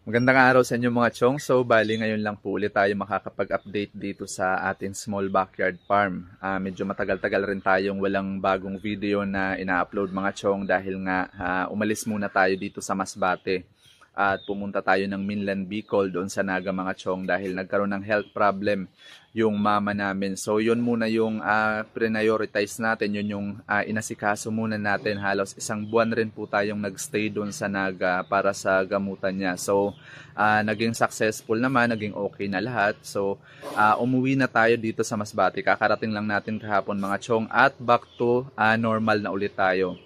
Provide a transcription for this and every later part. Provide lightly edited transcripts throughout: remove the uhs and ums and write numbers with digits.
Magandang araw sa inyo mga chong. So, bali ngayon lang po ulit tayo makakapag-update dito sa ating small backyard farm. Medyo matagal-tagal rin tayong walang bagong video na ina-upload mga chong dahil nga umalis muna tayo dito sa Masbate. At pumunta tayo ng Minlan Bicol doon sa Naga mga chong dahil nagkaroon ng health problem yung mama namin. So yun muna yung prioritize natin, yun yung inasikaso muna natin. Halos isang buwan rin po tayong nagstay doon sa Naga para sa gamutan niya. So naging successful naman, naging okay na lahat. So umuwi na tayo dito sa Masbate. Kakarating lang natin kahapon mga chong at back to normal na ulit tayo.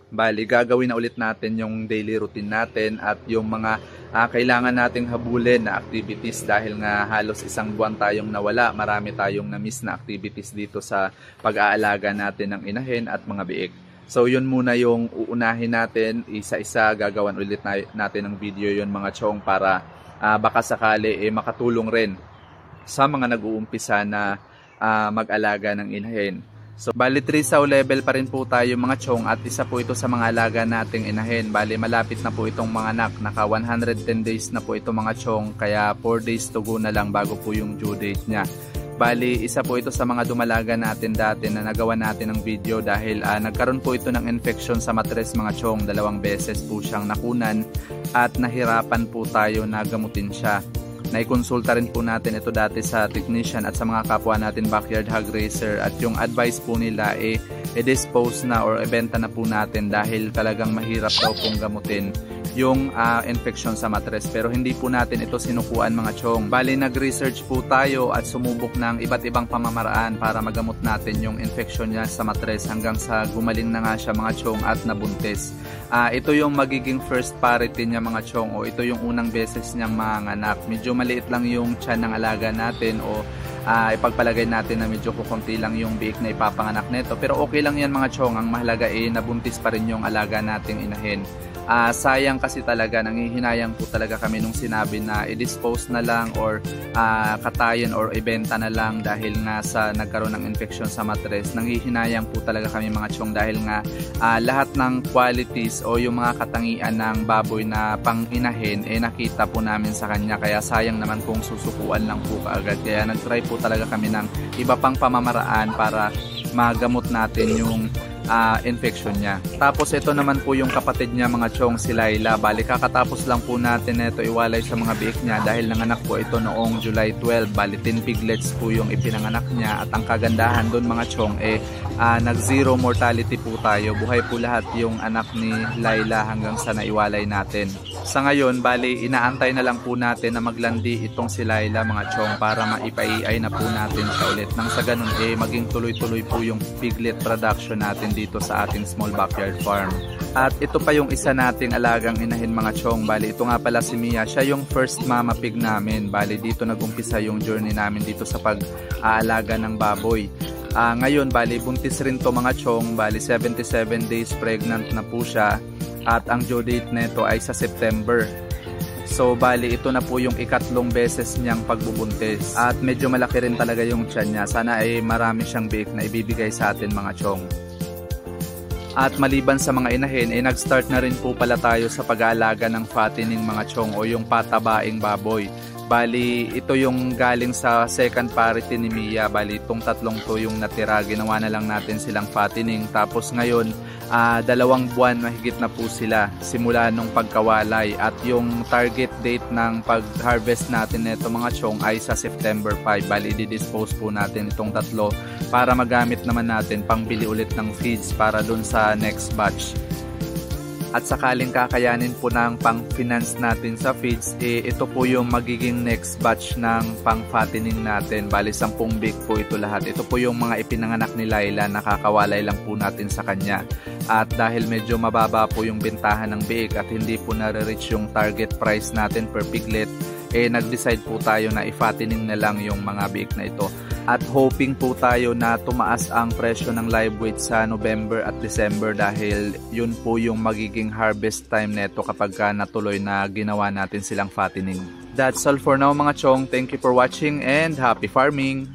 Bali, gagawin na ulit natin yung daily routine natin at yung mga kailangan nating habulin na activities dahil nga halos isang buwan tayong nawala. Marami tayong na-miss na activities dito sa pag-aalaga natin ng inahin at mga biik. So yun muna yung uunahin natin, isa-isa gagawan ulit natin ng video yun mga chong para baka sakali makatulong rin sa mga nag-uumpisa na mag-alaga ng inahin. So, bali 3 saw level pa rin po tayo mga chong at isa po ito sa mga alaga nating inahin. Bali malapit na po itong mga anak. Naka 110 days na po ito mga chong kaya 4 days to go na lang bago po yung due date niya. Bali isa po ito sa mga dumalaga natin dati na nagawa natin ng video dahil nagkaroon po ito ng infection sa matres mga chong. 2 beses po siyang nakunan at nahirapan po tayo na gamutin siya. Naikonsulta rin po natin ito dati sa technician at sa mga kapwa natin backyard hog racer at yung advice po nila i-dispose na or ibenta na po natin dahil talagang mahirap daw pong gamutin yung infection sa matres, pero hindi po natin ito sinukuan mga chong. Bali nag-research po tayo at sumubok ng iba't ibang pamamaraan para magamot natin yung infection niya sa matres hanggang sa gumaling na nga siya mga chong at nabuntis. Ito yung magiging first parity niya mga chong o ito yung unang beses niyang manganak. Medyo maliit lang yung tiyan ng alaga natin o ipagpalagay natin na medyo kukunti lang yung biik na ipapanganak nito, pero okay lang yan mga chong. Ang mahalaga nabuntis pa rin yung alaga nating inahin. Sayang kasi talaga, nangihinayang po talaga kami nung sinabi na i-dispose na lang or katayin or ibenta na lang dahil nga sa nagkaroon ng infection sa matres. Nangihinayang po talaga kami mga chong dahil nga lahat ng qualities o yung mga katangian ng baboy na pang-inahin nakita po namin sa kanya, kaya sayang naman kung susukuan lang po kaagad. Kaya nag-try po talaga kami ng iba pang pamamaraan para magamot natin yung infection niya. Tapos ito naman po yung kapatid niya mga chong, si Laila. Bali kakatapos lang po natin ito iwalay sa mga biik niya dahil nanganak po ito noong July 12. Bali 10 piglets po yung ipinanganak niya at ang kagandahan doon mga chong nag zero mortality po tayo. Buhay po lahat yung anak ni Laila hanggang sa naiwalay natin. Sa ngayon bali inaantay na lang po natin na maglandi itong si Laila mga chong para maipaiay na po natin siya ulit. Nang sa ganun maging tuloy-tuloy po yung piglet production natin dito sa ating small backyard farm. At ito pa yung isa nating alagang inahin mga chong. Bali ito nga pala si Mia, siya yung first mama pig namin. Bali dito nagumpisa yung journey namin dito sa pag-aalaga ng baboy. Ngayon bali buntis rin to mga chong. Bali 77 days pregnant na po siya at ang due date nito ay sa September. So bali ito na po yung ikatlong beses niyang pagbubuntis at medyo malaki rin talaga yung tiyan niya. Sana marami siyang biik na ibibigay sa atin mga chong. At maliban sa mga inahin, nag-start na rin po pala tayo sa pag-aalaga ng fattening mga chong o yung patabaing baboy. Bali, ito yung galing sa second parity ni Mia. Bali, itong tatlong to yung natira. Ginawa na lang natin silang fattening. Tapos ngayon, 2 buwan mahigit na po sila simula nung pagkawalay. At yung target date ng pag-harvest natin nito mga chong ay sa September 5. Bali, i-dispose po natin itong tatlo para magamit naman natin pangbili ulit ng feeds para dun sa next batch. At sakaling kakayanin po ng pang-finance natin sa feeds, ito po yung magiging next batch ng pang-fattening natin. Bali 10 biik po ito lahat. Ito po yung mga ipinanganak ni Laila, nakakawalay lang po natin sa kanya. At dahil medyo mababa po yung bentahan ng biik at hindi po nare-reach yung target price natin per piglet, nag-decide po tayo na i-fattening na lang yung mga biik na ito. At hoping po tayo na tumaas ang presyo ng live weight sa November at December dahil yun po yung magiging harvest time neto kapag natuloy na ginawa natin silang fattening. That's all for now mga chong. Thank you for watching and happy farming!